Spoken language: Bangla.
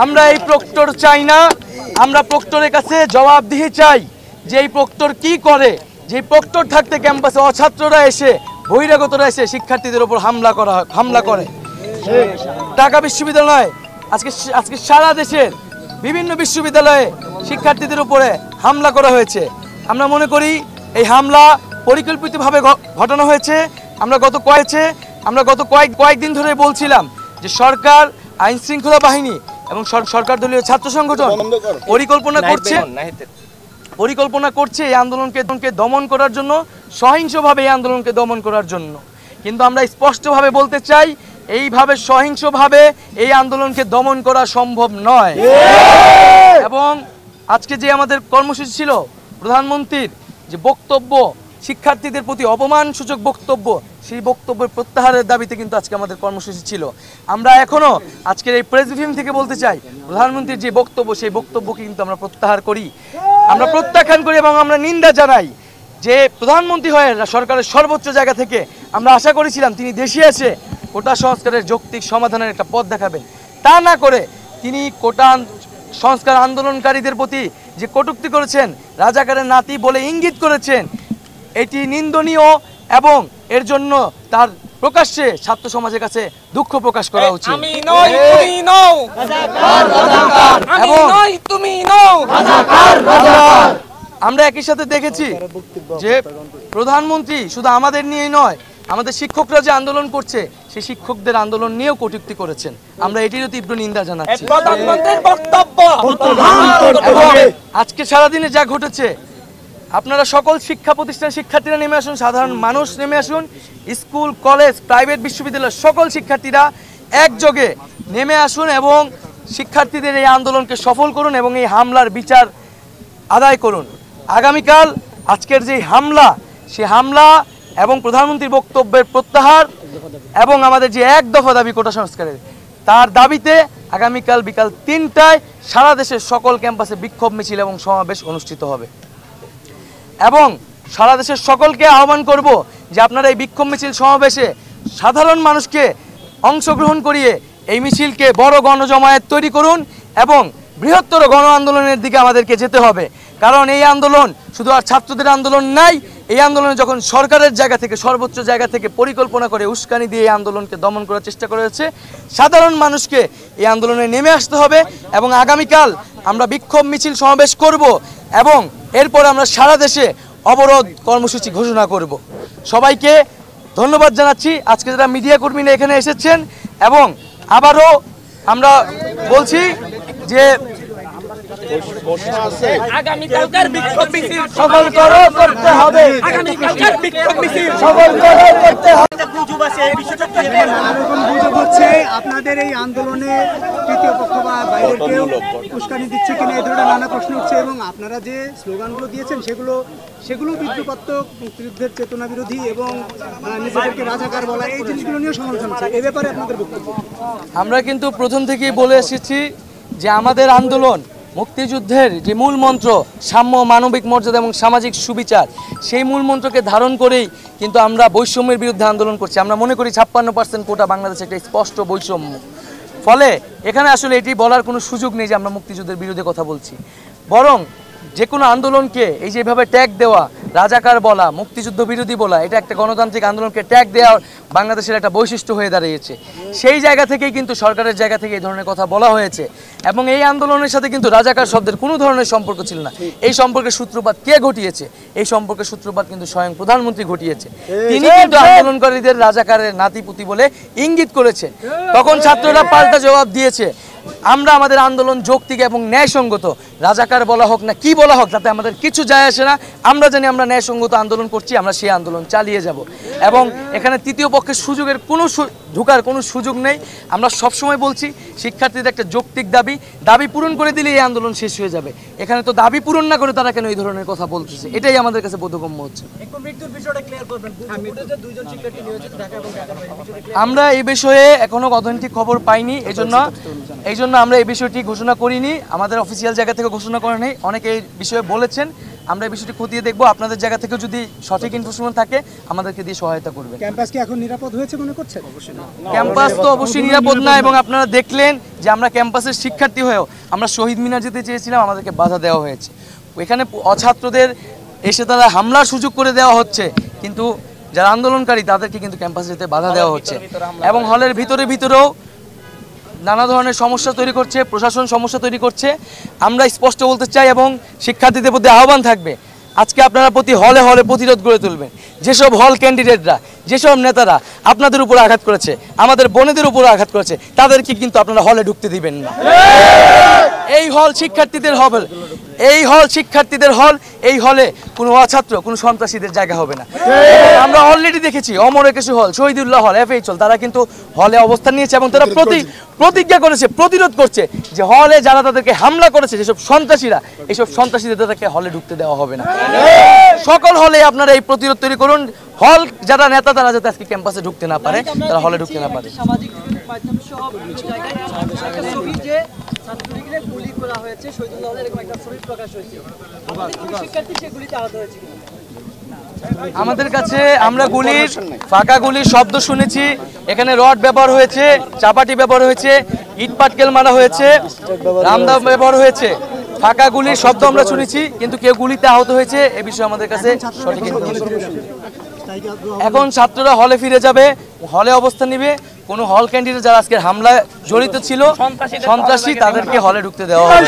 আমরা এই প্রক্টর চাই না, আমরা প্রক্টরের কাছে জবাবদিহি চাই যে এই প্রক্টর কি করে, যে প্রক্টর থাকতে ক্যাম্পাসে অছাত্ররা এসে বহিরাগতরা এসে শিক্ষার্থীদের উপর হামলা করে। ঢাকা বিশ্ববিদ্যালয় আজকে সারা দেশের বিভিন্ন বিশ্ববিদ্যালয়ে শিক্ষার্থীদের উপরে হামলা করা হয়েছে। আমরা মনে করি এই হামলা পরিকল্পিতভাবে ঘটানো হয়েছে। আমরা গত কয়েকদিন ধরে বলছিলাম যে সরকার, আইন শৃঙ্খলা বাহিনী এবং সরকার দলীয় ছাত্র সংগঠন পরিকল্পনা করছে এই আন্দোলনকে দমন করার জন্য, সহিংসভাবে এই আন্দোলনকে দমন করার জন্য। কিন্তু আমরা স্পষ্টভাবে বলতে চাই এইভাবে সহিংসভাবে এই আন্দোলনকে দমন করা সম্ভব নয়। এবং আজকে যে আমাদের কর্মসূচি ছিল, প্রধানমন্ত্রীর যে বক্তব্য, শিক্ষার্থীদের প্রতি অপমানসূচক বক্তব্য, সেই বক্তব্যের প্রত্যাহারের দাবিতে কিন্তু আজকে আমাদের কর্মসূচি ছিল। আমরা এখনো আজকের এই প্রেস ব্রিফিং থেকে বলতে চাই, প্রধানমন্ত্রীর যে বক্তব্য, সেই বক্তব্যকে কিন্তু আমরা প্রত্যাহার করি, আমরা প্রত্যাখ্যান করি এবং আমরা নিন্দা জানাই যে প্রধানমন্ত্রী হয়ে সরকারের সর্বোচ্চ জায়গা থেকে আমরা আশা করেছিলাম তিনি দেশে এসে কোটা সংস্কারের যৌক্তিক সমাধানের একটা পথ দেখাবেন। তা না করে তিনি কোটা সংস্কার আন্দোলনকারীদের প্রতি যে কটূক্তি করেছেন, রাজাকারের নাতি বলে ইঙ্গিত করেছেন, এটি নিন্দনীয় এবং এর জন্য তার প্রকাশ্যে ছাত্র সমাজের কাছে দুঃখ প্রকাশ করা উচিত। আমরা একই সাথে দেখেছি যে প্রধানমন্ত্রী শুধু আমাদের নিয়েই নয়, আমাদের শিক্ষকরা যে আন্দোলন করছে সেই শিক্ষকদের আন্দোলন নিয়েও কটূক্তি করেছেন। আমরা এটিরও তীব্র নিন্দা জানাচ্ছি। আজকে সারাদিনে যা ঘটেছে, আপনারা সকল শিক্ষা প্রতিষ্ঠানের শিক্ষার্থীরা নেমে আসুন, সাধারণ মানুষ নেমে আসুন, স্কুল, কলেজ, প্রাইভেট বিশ্ববিদ্যালয়ের সকল শিক্ষার্থীরা একযোগে নেমে আসুন এবং শিক্ষার্থীদের এই আন্দোলনকে সফল করুন এবং এই হামলার বিচার আদায় করুন। আগামীকাল আজকের যে হামলা, সেই হামলা এবং প্রধানমন্ত্রীর বক্তব্যের প্রত্যাহার এবং আমাদের যে এক দফা দাবি কোটা সংস্কারের, তার দাবিতে আগামীকাল বিকাল ৩টায় সারা দেশের সকল ক্যাম্পাসে বিক্ষোভ মিছিল এবং সমাবেশ অনুষ্ঠিত হবে। এবং সারা দেশের সকলকে আহ্বান করব যে আপনারা এই বিক্ষোভ মিছিল সমাবেশে সাধারণ মানুষকে অংশগ্রহণ করিয়ে এই মিছিলকে বড় গণজমায়েত তৈরি করুন এবং বৃহত্তর গণ আন্দোলনের দিকে আমাদেরকে যেতে হবে। কারণ এই আন্দোলন শুধু আর ছাত্রদের আন্দোলন নাই, এই আন্দোলনে যখন সরকারের জায়গা থেকে, সর্বোচ্চ জায়গা থেকে পরিকল্পনা করে উস্কানি দিয়ে এই আন্দোলনকে দমন করার চেষ্টা করা হয়েছে, সাধারণ মানুষকে এই আন্দোলনে নেমে আসতে হবে এবং আগামীকাল আমরা বিক্ষোভ মিছিল সমাবেশ করব এবং এরপর আমরা সারা দেশে অবরোধ কর্মসূচি ঘোষণা করব। সবাইকে ধন্যবাদ জানাচ্ছি আজকে যারা মিডিয়া কর্মীরা এখানে এসেছেন। এবং আবারও আমরা বলছি যে আগামীকালকার বিক্ষোভ মিছিল সফল করতে হবে। আগামীকালকার বিক্ষোভ মিছিল সফল করতে হবে। আপনাদের এই আন্দোলনে তৃতীয় পক্ষ বা বাইরের কেউ উস্কানি দিচ্ছে কিনা, এই ধরনের নানা প্রশ্ন উঠছে এবং আপনারা যে স্লোগানগুলো দিয়েছেন সেগুলো বিদ্রুপাত্মক, মুক্তিযুদ্ধের চেতনা বিরোধী এবং নিজেদেরকে রাজাকার বলা, এই জিনিসগুলো নিয়ে সমালোচনা হচ্ছে। এ ব্যাপারে আপনাদের বক্তব্য? আমরা কিন্তু প্রথম থেকেই বলে এসেছি যে আমাদের আন্দোলন মুক্তিযুদ্ধের যে মূল মন্ত্র, সাম্য, মানবিক মর্যাদা এবং সামাজিক সুবিচার, সেই মূল মন্ত্রকে ধারণ করেই কিন্তু আমরা বৈষম্যের বিরুদ্ধে আন্দোলন করছি। আমরা মনে করি 56% কোটা বাংলাদেশে একটা স্পষ্ট বৈষম্য। ফলে এখানে আসলে এটি বলার কোনো সুযোগ নেই যে আমরা মুক্তিযুদ্ধের বিরুদ্ধে কথা বলছি। বরং যে কোনো আন্দোলনকে এই যেভাবে ট্যাগ দেওয়া, রাজাকার বলা, মুক্তিযুদ্ধ বিরোধী বলা, এটা একটা গণতান্ত্রিক আন্দোলনকে ট্যাগ দেওয়া বাংলাদেশের একটা বৈশিষ্ট্য হয়ে দাঁড়িয়েছে। সেই জায়গা থেকেই কিন্তু সরকারের জায়গা থেকে এই ধরনের কথা বলা হয়েছে এবং এই আন্দোলনের সাথে কিন্তু রাজাকার শব্দের কোনো ধরনের সম্পর্ক ছিল না। এই সম্পর্কের সূত্রপাত কে ঘটিয়েছে? এই সম্পর্কের সূত্রপাত কিন্তু স্বয়ং প্রধানমন্ত্রী ঘটিয়েছে। তিনি কিন্তু আন্দোলনকারীদের রাজাকারের নাতিপুতি বলে ইঙ্গিত করেছে। তখন ছাত্ররা পাল্টা জবাব দিয়েছে। আমরা আমাদের আন্দোলন যৌক্তিক এবং ন্যায়সঙ্গত, রাজাকার বলা হোক না কি বলা হোক তাতে আমাদের কিছু যায় আসে না। আমরা জানি আমরা ন্যায়সঙ্গত আন্দোলন করছি, আমরা সেই আন্দোলন চালিয়ে যাব এবং এখানে তৃতীয় পক্ষের সুযোগের ঢোকার কোনো সুযোগ নেই। আমরা সবসময় বলছি শিক্ষার্থীদের একটা যৌক্তিক দাবি পূরণ করে দিলে এই আন্দোলন শেষ হয়ে যাবে। এখানে তো দাবি পূরণ না করে তারা কেন এই ধরনের কথা বলতেছে, এটাই আমাদের কাছে বোধগম্য হচ্ছে। আমরা এই বিষয়ে এখনো অথেন্টিক খবর পাইনি, এই জন্য আমরা এই বিষয়টি ঘোষণা করিনি। আমাদের অফিসিয়াল জায়গা থেকে ঘোষণা করে নেই। অনেকে এই বিষয়ে বলেছেন, আমরা এই বিষয়টি খতিয়ে দেখব। আপনাদের জায়গা থেকে যদি সঠিক ইনফরমেশন থাকে আমাদেরকে দিয়ে সহায়তা করবেন। ক্যাম্পাস কি এখন নিরাপদ হয়েছে মনে করছেন? ক্যাম্পাস তো অবশ্যই নিরাপদ না, এবং আপনারা দেখলেন যে আমরা ক্যাম্পাসের শিক্ষার্থী হয়েও আমরা শহীদ মিনার যেতে চেয়েছিলাম, আমাদেরকে বাধা দেওয়া হয়েছে। এখানে অছাত্রদের এসে তারা হামলার সুযোগ করে দেওয়া হচ্ছে, কিন্তু যারা আন্দোলনকারী তাদেরকে কিন্তু ক্যাম্পাসে যেতে বাধা দেওয়া হচ্ছে, এবং হলের ভিতরেও নানা ধরনের সমস্যা তৈরি করছে, প্রশাসন সমস্যা তৈরি করছে। আমরা স্পষ্ট বলতে চাই এবং শিক্ষার্থীদের প্রতি আহ্বান থাকবে, আজকে আপনারা প্রতি হলে হলে প্রতিরোধ গড়ে তুলবেন। যেসব হল ক্যান্ডিডেটরা, যেসব নেতারা আপনাদের উপর আঘাত করেছে, আমাদের বোনেদের উপর আঘাত করেছে, তাদেরকে কিন্তু আপনারা হলে ঢুকতে দিবেন না। এই হল শিক্ষার্থীদের হল, এই হল শিক্ষার্থীদের হল, এই হলে কোনো অছাত্র, কোনো সন্ত্রাসীদের জায়গা হবে না। আমরা অলরেডি দেখেছি অমর একুশে হল, শহীদুল্লাহ হল, এফএইচ হল, তারা কিন্তু হলে অবস্থান নিয়েছে এবং তারা প্রতিজ্ঞা করেছে, প্রতিরোধ করছে যে হলে যারা তাদেরকে হামলা করেছে, যেসব সন্ত্রাসীরা, এইসব সন্ত্রাসীদের তাদেরকে হলে ঢুকতে দেওয়া হবে না। সকল হলে আপনারা এই প্রতিরোধ তৈরি করুন। হল যারা নেতা তারা যাতে আজকে ক্যাম্পাসে ঢুকতে না পারে, তারা হলে ঢুকতে না পারে। সামাজিক মাধ্যম সহ বিভিন্ন জায়গায় একটা ছবি যে ছাত্রলীগকে গুলি করা হয়েছে, শহীদুল্লাহ হলে এরকম একটা ছবি প্রকাশ হয়েছে। শিক্ষার্থী সে গুলিতে আহত হয়েছে। আমাদের কাছে আমরা ফাঁকা গুলির শব্দ শুনেছি, এখানে রড ব্যবহার হয়েছে, চাপাটি ব্যবহার হয়েছে, ইট পাটকেল মারা হয়েছে, রামদা ব্যবহার হয়েছে। ফাঁকা গুলির শব্দ আমরা শুনেছি, কিন্তু কেউ গুলিতে আহত হয়েছে এ বিষয়ে আমাদের কাছে সঠিক ইনফরমেশন। এখন ছাত্ররা হলে ফিরে যাবে, হলে অবস্থান নিবে। কোনো হল ক্যান্ডিডেট যারা আজকের হামলায় জড়িত ছিল, সন্ত্রাসী, তাদেরকে হলে ঢুকতে দেওয়া হবে।